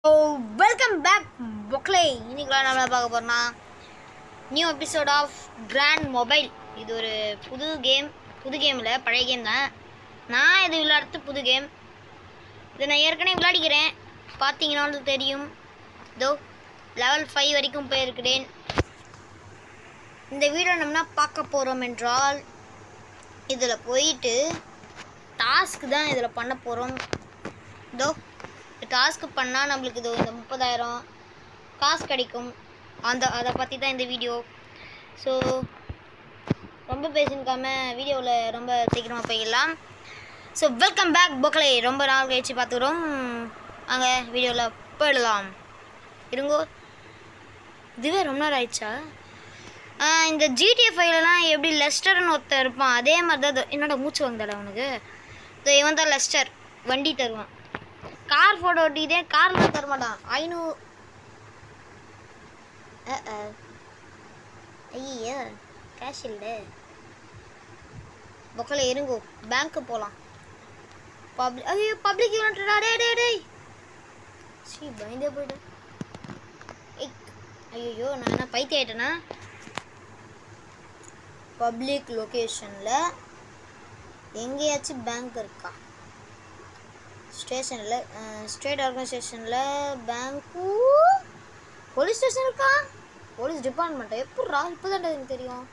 Welcome back பொக்லே. இன்னைக்குலாம் நம்மள பார்க்க போறோம்னா new episode of grand mobile. இது ஒரு புது கேமில் பழைய கேம் தான். நான் இது விளையாடுறது புது கேம். இதை நான் ஏற்கனவே விளையாடிக்கிறேன், பார்த்தீங்கன்னாலும் தெரியும். இதோ லெவல் 5 வரைக்கும் போயிருக்கிறேன். இந்த வீடியோ நம்ம பார்க்க போகிறோம் என்றால் இதில் போயிட்டு டாஸ்க் தான் இதில் பண்ண போகிறோம். இதோ டாஸ்க் பண்ணால் நம்மளுக்கு இது இந்த 30,000 காசு கிடைக்கும். அதை பற்றி தான் இந்த வீடியோ. ஸோ ரொம்ப பேசிருக்காம வீடியோவில் ரொம்ப சீக்கிரமாக போயிடலாம். ஸோ வெல்கம் பேக் பொக்லே. ரொம்ப நாள் கழிச்சு பார்த்துக்கிறோம். அங்கே வீடியோவில் போயிடலாம். இருங்கோ, இதுவே ரொம்ப நேரம் ஆயிடுச்சா? இந்த GTA 5லலாம் எப்படி லெஸ்டர்னு ஒருத்தர் இருப்பான், அதே மாதிரி தான். என்னோட மூச்சு வாங்குதாடா அவனுக்கு. இவன் தான் லெஸ்டர். வண்டி தருவான். கார் ஃபோட்டோ ஓட்டிக்கிட்டே கார்லாம் தரமாட்டான். 500 ஐயோ கேஷ் இல்லை. பொக்கல இருங்கோ, பேங்க்கு போகலாம். பப்ளிக் யூனிட்டா? டே சீ, பயந்தே போய்ட்டேன். ஐயோ, நான் என்ன பைத்தியம் ஆயிட்டேனா? பப்ளிக் லொக்கேஷனில் எங்கேயாச்சும் பேங்க் இருக்கா? ஸ்டேஷனில், ஸ்டேட் ஆர்கனைசேஷனில் பேங்க்கு, போலீஸ் ஸ்டேஷன் இருக்கா? போலீஸ் டிபார்ட்மெண்ட்டா? எப்பட்றா? இப்போ தான் எனக்கு தெரியும்.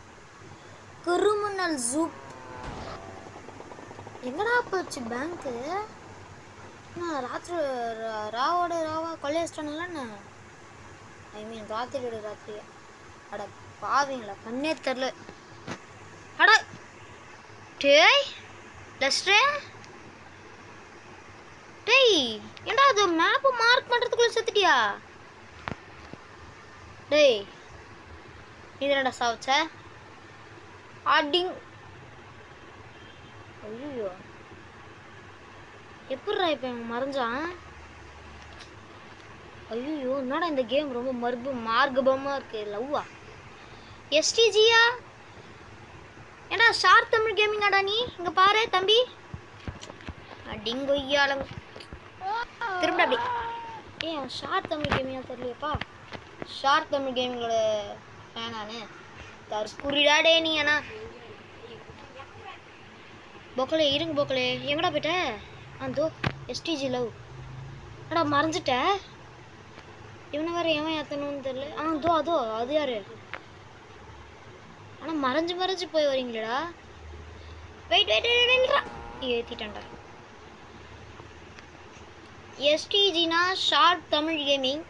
கிரிமினல் ஜூப் எங்கடா போச்சு பேங்க்கு? நான் ராத்திரி ராவா கொள்ளையடிச்சிட்டானுங்களா? ஐ மீன் ராத்திரியோட ராத்திரியா? அட பாவீங்களா, கண்ணே தெரில. அட டேய் லெஸ்டரே, டேய் ஏண்டா அது மேப்பை மார்க் பண்ணுறதுக்குள்ளே செத்துட்டியா? டேய் இது என்னடா சாவச்ச? அடிங். ஐயோ, எப்பட்றா இப்போ மறைஞ்சான்? ஐயோ, என்னடா இந்த கேம் ரொம்ப மார்க்கபமாக இருக்கு. லவ்வா? எஸ்டிஜியா? ஏண்டா ஷார்ட் தமிழ் கேமிங்காடா நீ? இங்கே பாரு தம்பி. அடிங்கொய்யாலங்க திரும்ப அப்படி. ஷார்ட் தமிழ் கேமிங்காக தெரியலையப்பா. ஷார்ட் தமிழ் கேமிங்கோட ஃபேனானு தற்குறிடாடே நீ. அண்ணா பொக்கலே இருங்க. பொக்கலே எங்கடா போயிட்ட? அதோ எஸ்டிஜி லவ். அடா மறைஞ்சிட்ட. இவனை வேற எவன் ஏற்றணும்னு தெரியல. அதோ அது யாரு? ஆனால் மறைஞ்சு போய் வரீங்களா? வெயிட் ஏற்றிட்டேன்டா. எஸ்டிஜினா short Tamil gaming.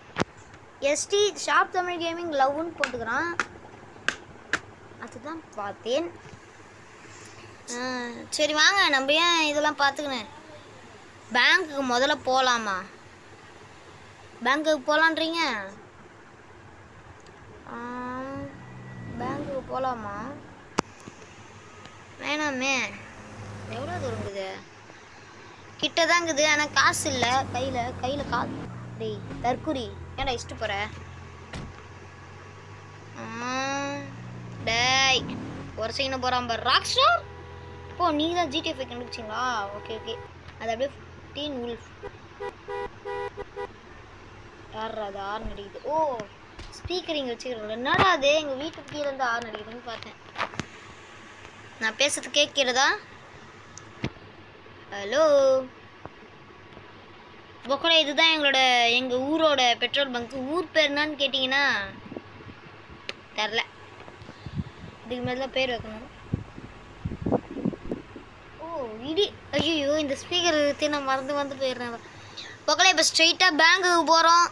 Short Tamil gaming லவ்னு போட்டுக்கிறான். அதுதான் பார்த்தேன். சரி வாங்க, நம்ம ஏன் இதெல்லாம் பார்த்துக்கினேன். பேங்க்குக்கு முதல்ல போகலாமா? பேங்க்குக்கு போகலான்றீங்க? பேங்க்குக்கு போகலாமா? வேணாமே. எவ்வளோ தூரம் இருக்குது? கிட்ட தான் இருக்குது, ஆனால் காசு இல்லை கையில் காசு. டேய் தற்குறி, ஏன்டா இஷ்டு போகிற? டேய் ஒரு செகண்ட் போகிறான் பாரு. ராக் ஸ்டார் இப்போ நீங்கள் தான் GTA 5 கண்டுபிடிச்சிங்களா? ஓகே அது அப்படியே 15 உல்ஃப். யார் அது ஆறு நடிக்குது? ஓ ஸ்பீக்கர் இங்கே வச்சுக்கிறோம். என்னடா அது எங்கள் வீட்டுக்கு கீழே இருந்து ஆறு நடிக்குதுன்னு பார்த்தேன். நான் பேசுறது கேட்கிறதா? ஹலோ பொக்கலே, இதுதான் எங்கள் ஊரோட பெட்ரோல் பங்க்கு. ஊர் பேர் என்னன்னு கேட்டிங்கன்னா தெரில. இதுக்கு மேலே தான் பேர் வைக்கணும். ஓ இடி. ஐயோ, இந்த ஸ்பீக்கர் எடுத்து நான் மறந்து போயிடுறேன். பொக்கலே இப்போ ஸ்ட்ரெயிட்டாக பேங்க்குக்கு போகிறோம்.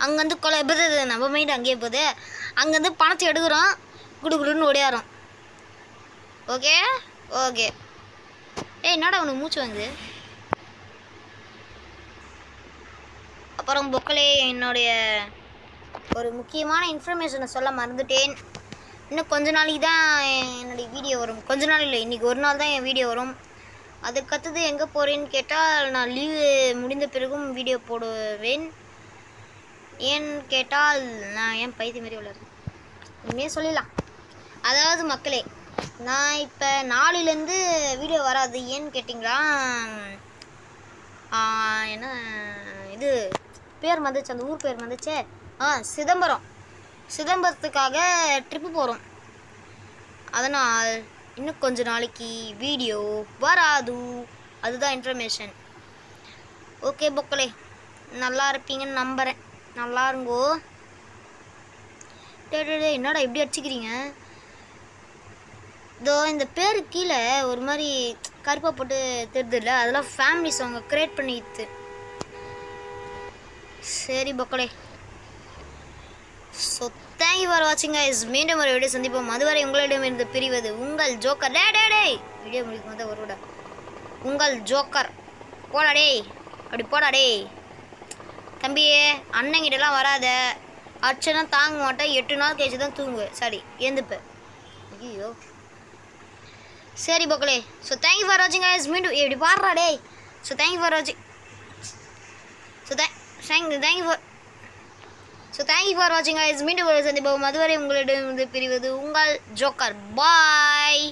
அங்கேருந்து நம்ம மைண்ட் அங்கேயே போகுது. அங்கேருந்து பணத்தை எடுக்கிறோம், குடுன்னு ஓடியாரோம். ஓகே என்னடா உனக்கு மூச்சு வாங்குது? அப்புறம் பொக்கலே, என்னுடைய ஒரு முக்கியமான இன்ஃபர்மேஷனை சொல்ல மறந்துட்டேன். இன்னும் கொஞ்ச நாளைக்கு தான் என்னுடைய வீடியோ வரும். கொஞ்ச நாள் இல்லை, இன்றைக்கி ஒரு நாள் தான் என் வீடியோ வரும். அதுக்கடுத்தது எங்கே போகிறேன்னு கேட்டால், நான் லீவு முடிந்த பிறகும் வீடியோ போடுவேன். ஏன்னு கேட்டால் நான் ஏன் பைத்தியம் மாரி விளையாடுறேன் உண்மையே சொல்லிடலாம். அதாவது மக்களே, நான் இப்போ நாளையிலேருந்து வீடியோ வராது. ஏன்னு கேட்டிங்களா, என்ன இது பேர் வந்துச்சு, அந்த ஊர் பேர் வந்துச்சே. சிதம்பரத்துக்காக ட்ரிப்பு போகிறோம். அதனால் இன்னும் கொஞ்ச நாளைக்கு வீடியோ வராது. அதுதான் இன்ஃபர்மேஷன். ஓகே பொக்களே, நல்லா இருப்பீங்கன்னு நம்புகிறேன். நல்லா இருங்கோ. டே என்னடா இப்படி அடிச்சுக்கிறீங்க? இதோ இந்த பேரு கீழே ஒரு மாதிரி கருப்பா போட்டு தெரியுது இல்லை, அதெல்லாம் ஃபேமிலி சாங் கிரியேட் பண்ணிட்டு. சரி பொக்களே, ஸோ தேங்க்யூ ஃபார் வாட்சிங் கைஸ். மீண்டும் ஒரு வீடியோ சந்திப்போம். அதுவரை உங்களிடமிருந்து பிரிவது உங்கள் ஜோக்கர். டே வீடியோ முடிக்கும் போது ஒரு விட உங்கள் ஜோக்கர். போடா டேய், அப்படி போடா டேய் தம்பியே. அண்ணங்கிட்டலாம் வராத, அச்சனா தாங்க மாட்டேன். 8 நாள் கழிச்சு தான் தூங்குவேன். சாரி ஏந்துப்பேன். ஐயோ சரி பொக்களே, ஸோ தேங்க்யூ ஃபார் வாட்சிங் கைஸ். மீண்டும் இப்படி பாடுறா டேய். ஸோ தேங்க்யூ ஃபார் வாட்சிங். தேங்க்யூ ஃபார் வாட்சிங் கைஸ். மீண்டும் ஒரு சந்திப்போம். அதுவரை உங்களிடம் பிரிவது உங்கள் ஜோக்கர். பாய்.